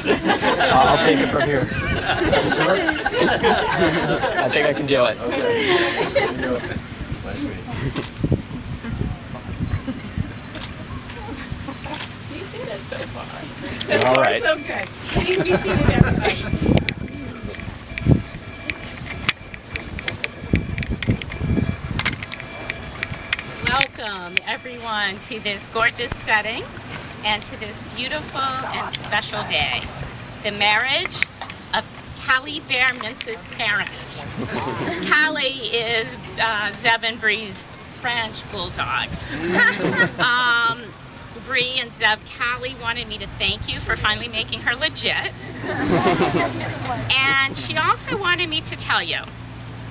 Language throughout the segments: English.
I'll take it from here. I think I can do it. All right. Okay. Please be seated, everybody. Welcome, everyone, to this gorgeous setting and to this beautiful and special day, the marriage of Callie Bear Mince's parents. Callie is Zeb and Bree's French bulldog. Bree and Zeb, Callie wanted me to thank you for finally making her legit. And she also wanted me to tell you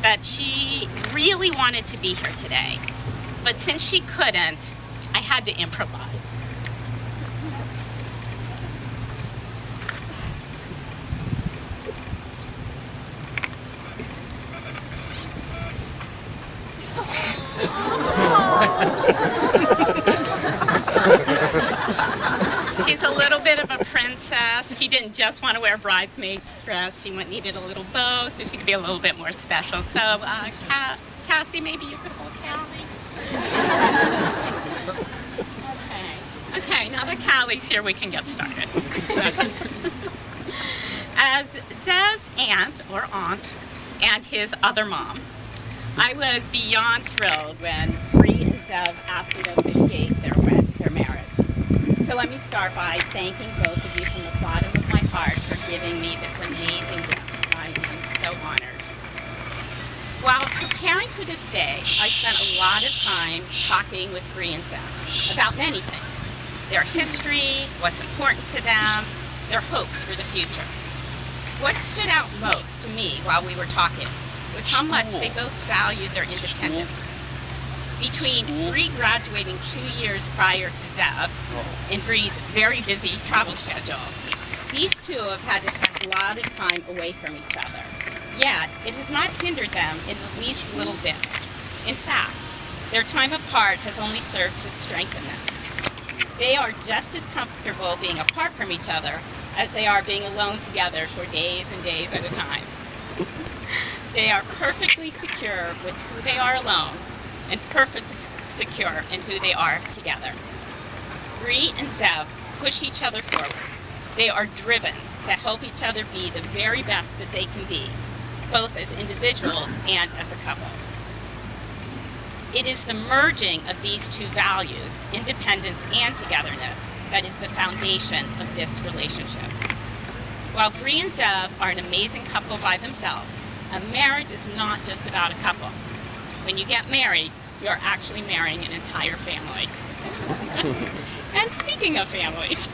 that she really wanted to be here today. But since she couldn't, I had to improvise. She's a little bit of a princess. She didn't just want to wear bridesmaid dress. She needed a little bow so she could be a little bit more special. So, Cassie, maybe you could hold Callie. Okay, now that Callie's here, we can get started. As Zeb's aunt and his other mom, I was beyond thrilled when Bree and Zeb asked me to officiate their marriage. So let me start by thanking both of you from the bottom of my heart for giving me this amazing gift. I am so honored. While preparing for this day, I spent a lot of time talking with Bree and Zeb about many things. Their history, what's important to them, their hopes for the future. What stood out most to me while we were talking was how much they both valued their independence. Between Bree graduating 2 years prior to Zeb and Bree's very busy travel schedule, these two have had to spend a lot of time away from each other. Yet, it has not hindered them in the least little bit. In fact, their time apart has only served to strengthen them. They are just as comfortable being apart from each other as they are being alone together for days and days at a time. They are perfectly secure with who they are alone and perfectly secure in who they are together. Bree and Zeb push each other forward. They are driven to help each other be the very best that they can be, both as individuals and as a couple. It is the merging of these two values, independence and togetherness, that is the foundation of this relationship. While Bree and Zeb are an amazing couple by themselves, a marriage is not just about a couple. When you get married, you're actually marrying an entire family. And speaking of families,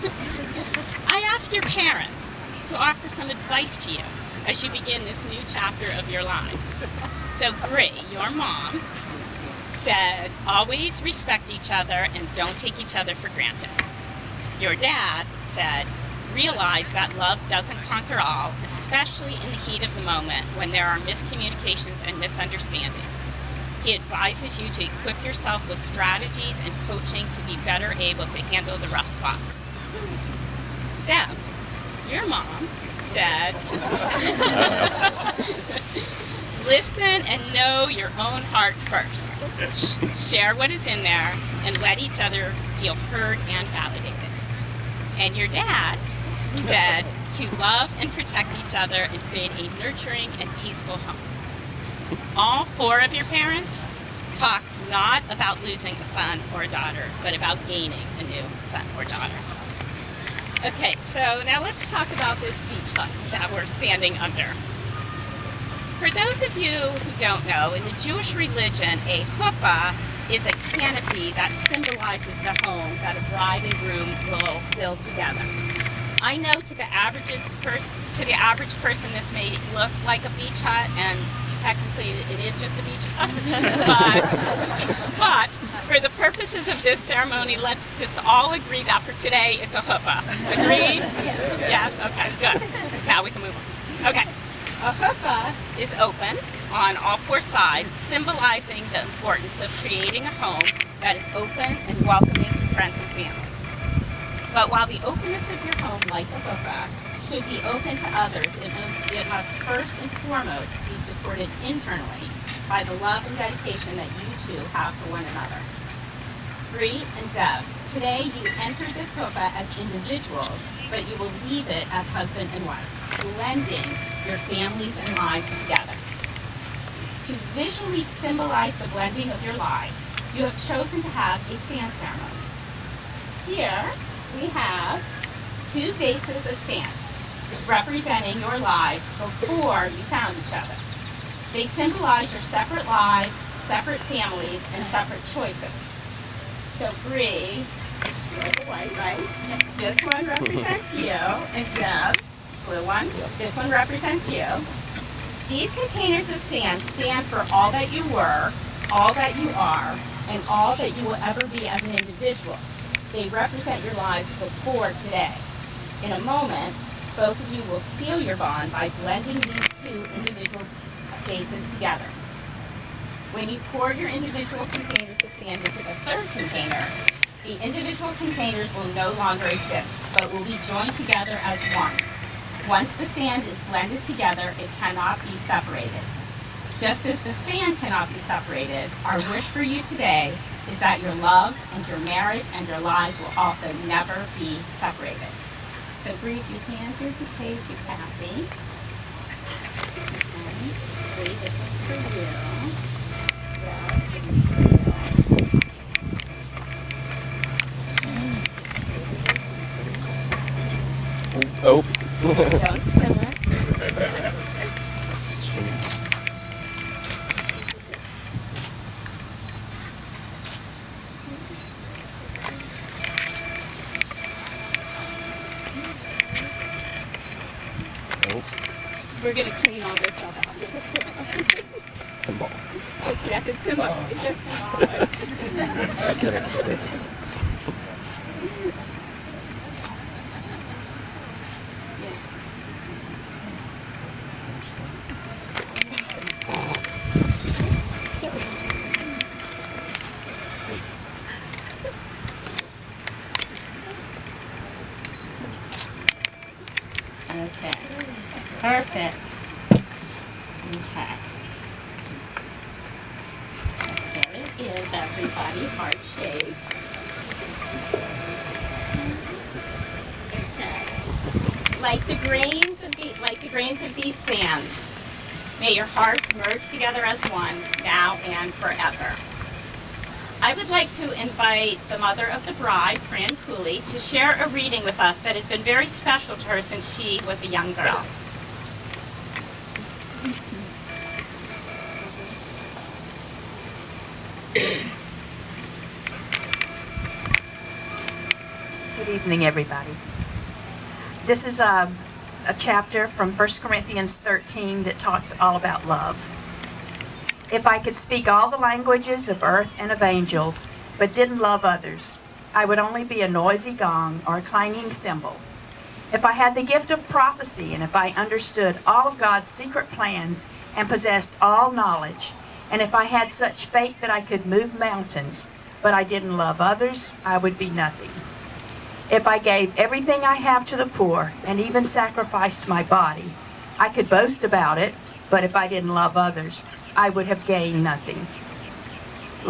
I ask your parents to offer some advice to you as you begin this new chapter of your lives. So Bree, your mom, said, always respect each other and don't take each other for granted. Your dad said, realize that love doesn't conquer all, especially in the heat of the moment when there are miscommunications and misunderstandings. He advises you to equip yourself with strategies and coaching to be better able to handle the rough spots. Zeb, your mom, said, listen and know your own heart first. Share what is in there and let each other feel heard and validated. And your dad said to love and protect each other and create a nurturing and peaceful home. All four of your parents talk not about losing a son or a daughter, but about gaining a new son or daughter. Okay, so now let's talk about this beach hut that we're standing under. For those of you who don't know, in the Jewish religion, a chuppah is a canopy that symbolizes the home that a bride and groom will build together. I know to the average person this may look like a beach hut, and technically it is just a beach hut. but for the purposes of this ceremony, let's just all agree that for today it's a chuppah. Agreed? Yes? Okay, good. Now we can move on. Okay. A chuppah is open on all four sides, symbolizing the importance of creating a home that is open and welcoming to friends and family. But while the openness of your home, like a chuppah, should be open to others, it must first and foremost be supported internally by the love and dedication that you two have for one another. Bree and Zev, today you entered this chuppah as individuals, but you will leave it as husband and wife, blending your families and lives together. To visually symbolize the blending of your lives, you have chosen to have a sand ceremony. Here we have 2 vases of sand representing your lives before you found each other. They symbolize your separate lives, separate families, and separate choices. So Bree, you're the white, right? This one represents you, and Zev, blue one, this one represents you. These containers of sand stand for all that you were, all that you are, and all that you will ever be as an individual. They represent your lives before today. In a moment, both of you will seal your bond by blending these 2 individual vases together. When you pour your individual containers of sand into the 3rd container, the individual containers will no longer exist, but will be joined together as one. Once the sand is blended together, it cannot be separated. Just as the sand cannot be separated, our wish for you today is that your love and your marriage and your lives will also never be separated. So Bree, if you hand your bouquet to Cassie. Bree, this one's for you. Oh. Don't spill it. We're going to clean all this stuff out. Symbol. Yes, it's symbolic. It's just symbolic. Just kidding. Okay. Perfect. Okay. There it is, everybody, heart shaped. Okay. Like the grains of these sands, may your hearts merge together as one, now and forever. I would like to invite the mother of the bride, Fran Cooley, to share a reading with us that has been very special to her since she was a young girl. Good evening, everybody. This is a chapter from 1 Corinthians 13 that talks all about love. If I could speak all the languages of earth and of angels, but didn't love others, I would only be a noisy gong or a clanging cymbal. If I had the gift of prophecy, and if I understood all of God's secret plans and possessed all knowledge, and if I had such faith that I could move mountains, but I didn't love others, I would be nothing. If I gave everything I have to the poor, and even sacrificed my body, I could boast about it, but if I didn't love others, I would have gained nothing.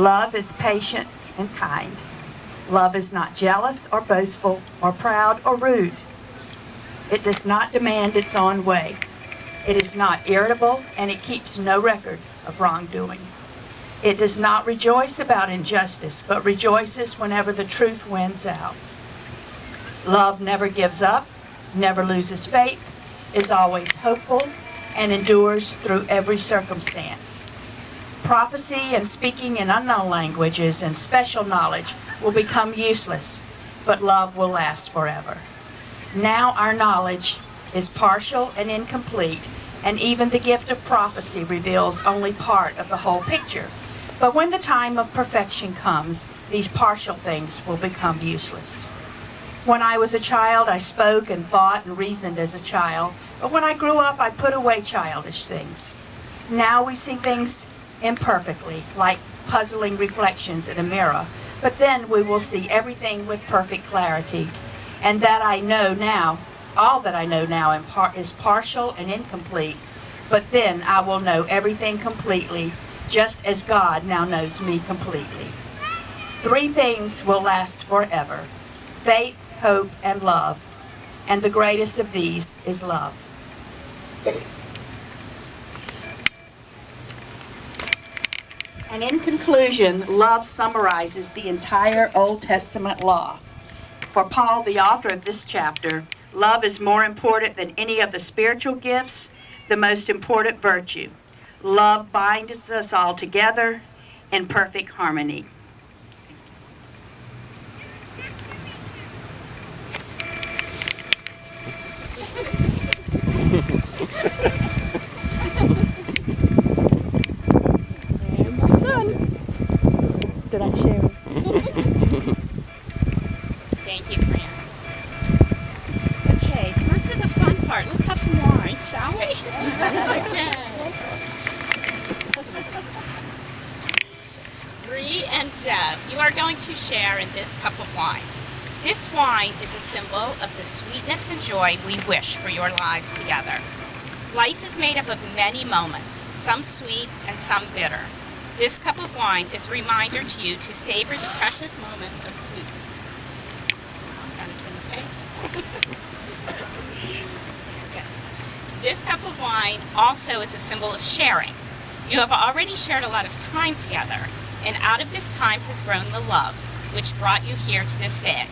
Love is patient and kind. Love is not jealous or boastful or proud or rude. It does not demand its own way. It is not irritable, and it keeps no record of wrongdoing. It does not rejoice about injustice, but rejoices whenever the truth wins out. Love never gives up, never loses faith, is always hopeful, and endures through every circumstance. Prophecy and speaking in unknown languages and special knowledge will become useless, but love will last forever. Now our knowledge is partial and incomplete, and even the gift of prophecy reveals only part of the whole picture. But when the time of perfection comes, these partial things will become useless. When I was a child, I spoke and thought and reasoned as a child, but when I grew up, I put away childish things. Now we see things imperfectly, like puzzling reflections in a mirror, but then we will see everything with perfect clarity. And that I know now, all that I know now is partial and incomplete, but then I will know everything completely, just as God now knows me completely. 3 things will last forever: faith, hope, and love. And the greatest of these is love. And in conclusion, love summarizes the entire Old Testament law. For Paul, the author of this chapter, love is more important than any of the spiritual gifts, the most important virtue. Love binds us all together in perfect harmony. And my son. Did I share it? Thank you, Fran. Okay, time for the fun part. Let's have some wine, shall we? Okay. Bree and Zeb, you are going to share in this cup of wine. This wine is a symbol of the sweetness and joy we wish for your lives together. Life is made up of many moments, some sweet and some bitter. This cup of wine is a reminder to you to savor the precious moments of sweetness. Okay. This cup of wine also is a symbol of sharing. You have already shared a lot of time together, and out of this time has grown the love, which brought you here to this day.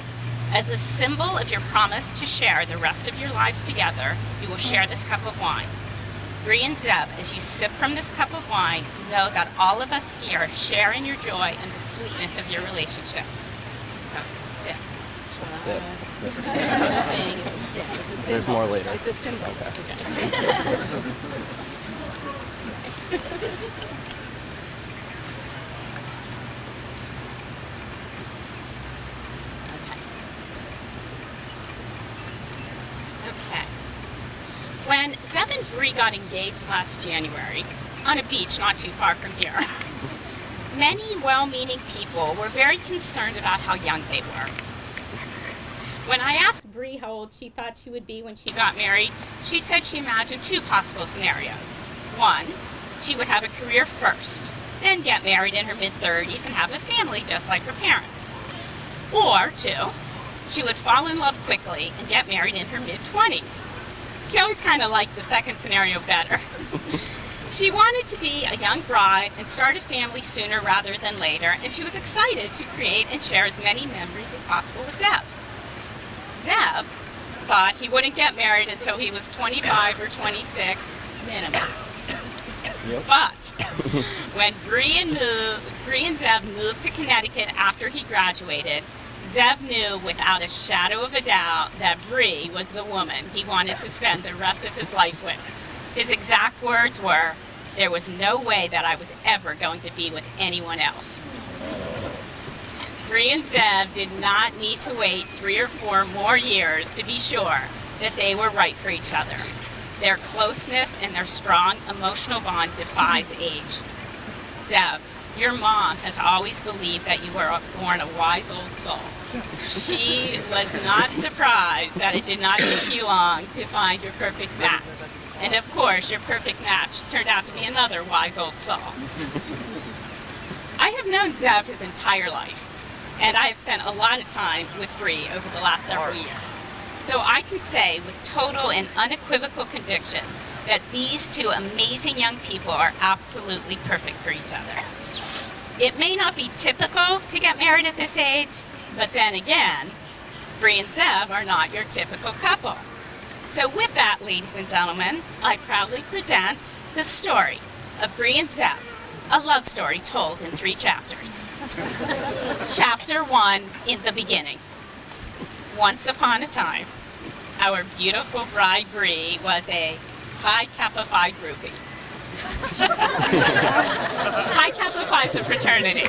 As a symbol of your promise to share the rest of your lives together, you will share this cup of wine. Bree and Zeb, as you sip from this cup of wine, know that all of us here share in your joy and the sweetness of your relationship. So it's a sip. Sip. It's a sip. It's a symbol. There's more later. It's a symbol. Okay. When Zeb and Bree got engaged last January, on a beach not too far from here, many well-meaning people were very concerned about how young they were. When I asked Bree how old she thought she would be when she got married, she said she imagined 2 possible scenarios. 1, she would have a career first, then get married in her mid-30s and have a family just like her parents. Or 2, she would fall in love quickly and get married in her mid-20s. She always kind of liked the second scenario better. She wanted to be a young bride and start a family sooner rather than later, and she was excited to create and share as many memories as possible with Zeb. Zeb thought he wouldn't get married until he was 25 or 26 minimum. Yep. But when Bree and Zeb moved to Connecticut after he graduated, Zeb knew without a shadow of a doubt that Bree was the woman he wanted to spend the rest of his life with. His exact words were, "There was no way that I was ever going to be with anyone else." Bree and Zeb did not need to wait 3 or 4 more years to be sure that they were right for each other. Their closeness and their strong emotional bond defies age. Zeb, your mom has always believed that you were born a wise old soul. She was not surprised that it did not take you long to find your perfect match. And of course, your perfect match turned out to be another wise old soul. I have known Zeb his entire life, and I have spent a lot of time with Bree over the last several years. So I can say with total and unequivocal conviction that these 2 amazing young people are absolutely perfect for each other. It may not be typical to get married at this age, but then again, Bree and Zeb are not your typical couple. So with that, ladies and gentlemen, I proudly present the story of Bree and Zeb, a love story told in 3 chapters. Chapter 1, in the beginning. Once upon a time, our beautiful bride Bree was a Pi Kappa Phi groupie. Pi Kappa Phi is a fraternity.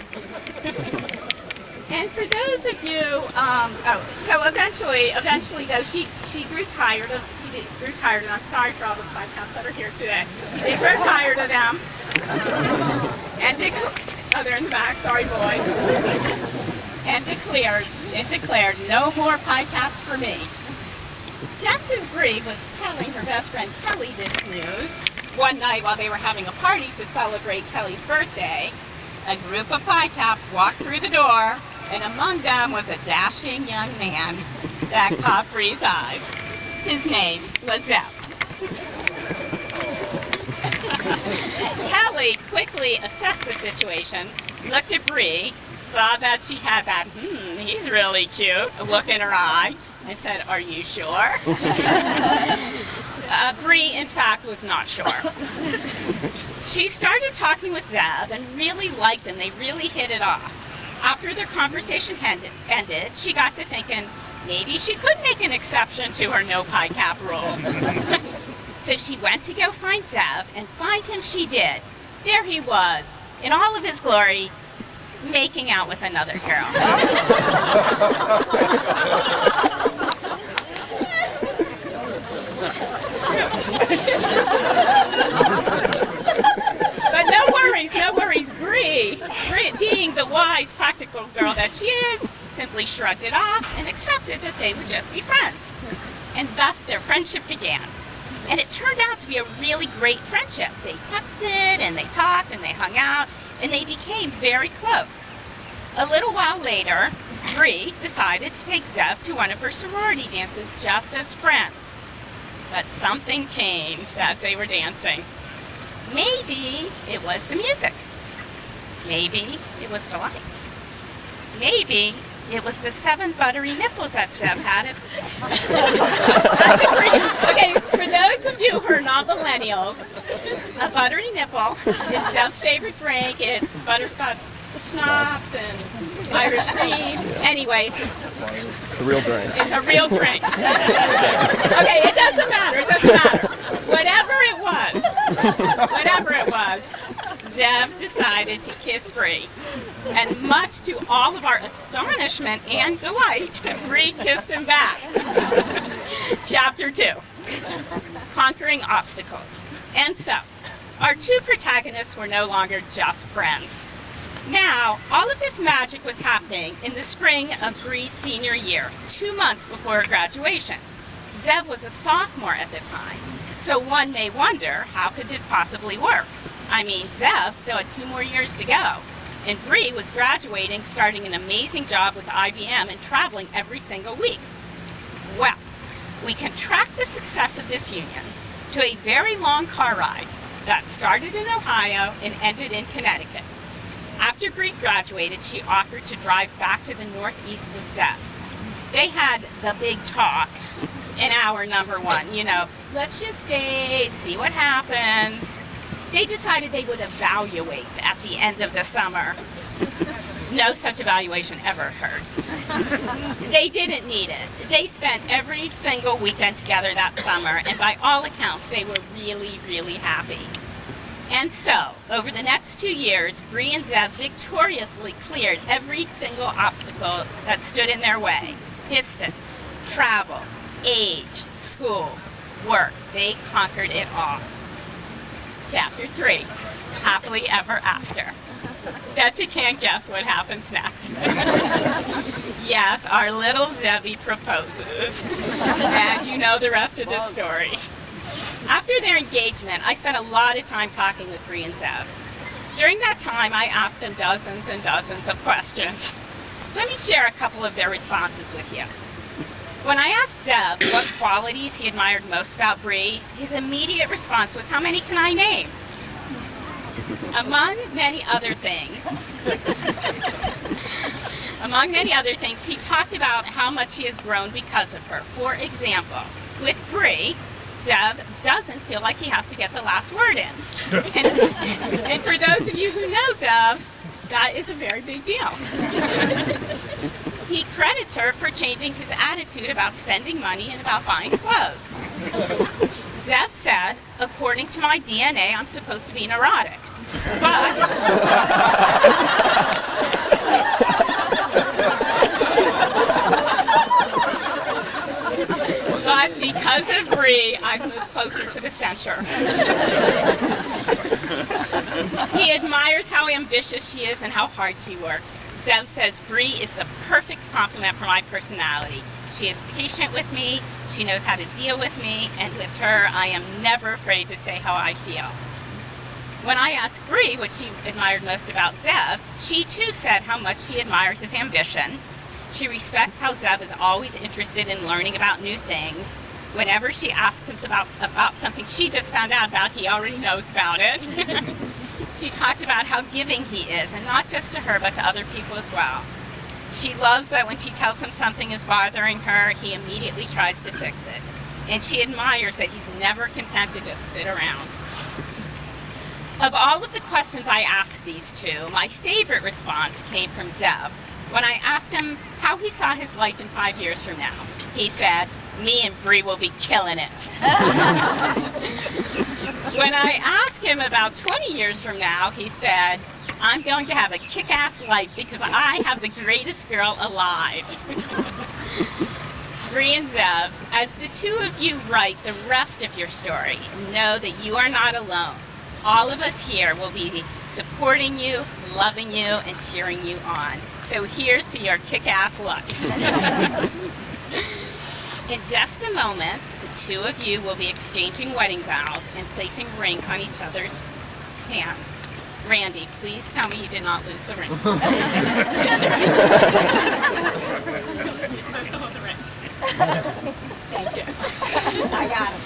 And for those of you, so eventually though, she grew tired and I'm sorry for all the Pi Kappas that are here today. She did grow tired of them. And they're in the back, sorry boys. And declared, no more Pi Caps for me. Just as Bree was telling her best friend Kelly this news, one night while they were having a party to celebrate Kelly's birthday, a group of pie caps walked through the door, and among them was a dashing young man that caught Bree's eyes. His name was Zeb. Kelly quickly assessed the situation, looked at Bree, saw that she had that, he's really cute, look in her eye, and said, "Are you sure?" Bree, in fact, was not sure. She started talking with Zev and really liked him. They really hit it off. After their conversation ended, she got to thinking maybe she could make an exception to her no pie cap rule. So she went to go find Zev, and find him she did. There he was, in all of his glory, making out with another girl. It's true. But no worries, Bree, being the wise, practical girl that she is, simply shrugged it off and accepted that they would just be friends. And thus their friendship began. And it turned out to be a really great friendship. They texted and they talked and they hung out and they became very close. A little while later, Bree decided to take Zev to one of her sorority dances just as friends. But something changed as they were dancing. Maybe it was the music. Maybe it was the lights. Maybe it was the 7 buttery nipples that Zev had. Okay, for those of you who are not millennials, a buttery nipple is Zev's favorite drink. It's butterscotch schnapps and Irish cream. Anyway, It's a real drink. it's a real drink. Okay, it doesn't matter. Whatever it was, Zev decided to kiss Bree. And much to all of our astonishment and delight, Bree kissed him back. Chapter 2, Conquering Obstacles. And so, our two protagonists were no longer just friends. Now, all of this magic was happening in the spring of Bree's senior year, 2 months before her graduation. Zev was a sophomore at the time, so one may wonder, how could this possibly work? I mean, Zev still had 2 more years to go, and Bree was graduating, starting an amazing job with IBM and traveling every single week. Well, we can track the success of this union to a very long car ride that started in Ohio and ended in Connecticut. After Bree graduated, she offered to drive back to the Northeast with Zev. They had the big talk in hour number 1, let's just stay, see what happens. They decided they would evaluate at the end of the summer. No such evaluation ever occurred. They didn't need it. They spent every single weekend together that summer, and by all accounts, they were really, really happy. And so, over the next 2 years, Bree and Zev victoriously cleared every single obstacle that stood in their way. Distance, travel, age, school, work. They conquered it all. Chapter 3, Happily Ever After. Bet you can't guess what happens next. Yes, our little Zebby proposes. And you know the rest of the story. After their engagement, I spent a lot of time talking with Bree and Zev. During that time, I asked them dozens and dozens of questions. Let me share a couple of their responses with you. When I asked Zev what qualities he admired most about Bree, his immediate response was, "How many can I name?" Among many other things, he talked about how much he has grown because of her. For example, with Bree, Zev doesn't feel like he has to get the last word in. And for those of you who know Zev, that is a very big deal. He credits her for changing his attitude about spending money and about buying clothes. Zev said, "According to my DNA, I'm supposed to be neurotic. But because of Bree, I've moved closer to the center." He admires how ambitious she is and how hard she works. Zev says Bree is the perfect complement for my personality. She is patient with me, she knows how to deal with me, and with her, I am never afraid to say how I feel. When I asked Bree what she admired most about Zev, she too said how much she admired his ambition. She respects how Zev is always interested in learning about new things. Whenever she asks him about something she just found out about, he already knows about it. She talked about how giving he is, and not just to her, but to other people as well. She loves that when she tells him something is bothering her, he immediately tries to fix it. And she admires that he's never content to just sit around. Of all of the questions I asked these two, my favorite response came from Zev. When I asked him how he saw his life in 5 years from now, he said, "Me and Bree will be killing it." When I asked him about 20 years from now, he said, "I'm going to have a kick-ass life because I have the greatest girl alive." Bree and Zev, as the two of you write the rest of your story, know that you are not alone. All of us here will be supporting you, loving you, and cheering you on. So here's to your kick-ass life. In just a moment, the two of you will be exchanging wedding vows and placing rings on each other's hands. Randy, please tell me you did not lose the rings. You're supposed to hold the rings. Thank you. I got them.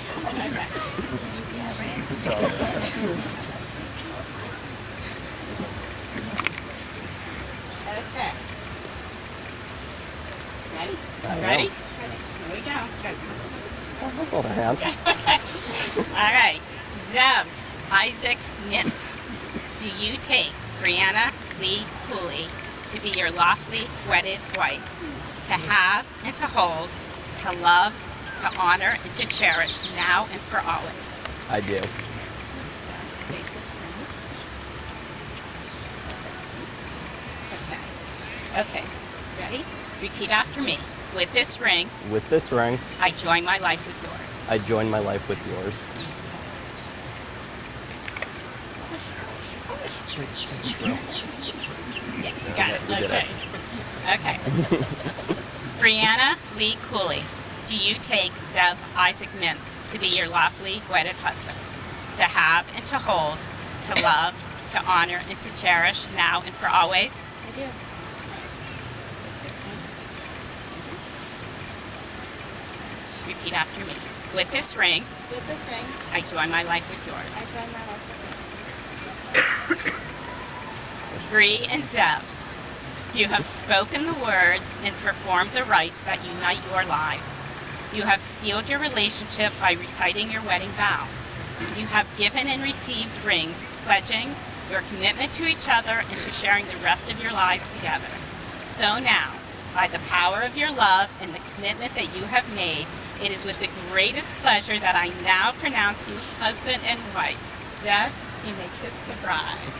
Okay. Ready? Ready? Here we go. Hold a hand. Okay. All right. Zev, Isaac, Nitz. Do you take Brianna Lee Cooley to be your lawfully wedded wife, to have and to hold, to love, to honor, and to cherish now and for always? I do. Face this way. Okay. Okay. Ready? Repeat after me. With this ring, With this ring, I join my life with yours. I join my life with yours. Yeah, you got it. We did Okay. Okay. Brianna Lee Cooley, do you take Zev Isaac Mintz to be your lawfully wedded husband, to have and to hold, to love, to honor, and to cherish now and for always? I do. Repeat after me. With this ring, With this ring, I join my life with yours. I join my life with Bree and Zev, you have spoken the words and performed the rites that unite your lives. You have sealed your relationship by reciting your wedding vows. You have given and received rings, pledging your commitment to each other and to sharing the rest of your lives together. So now, by the power of your love and the commitment that you have made, it is with the greatest pleasure that I now pronounce you husband and wife. Zev, you may kiss the bride.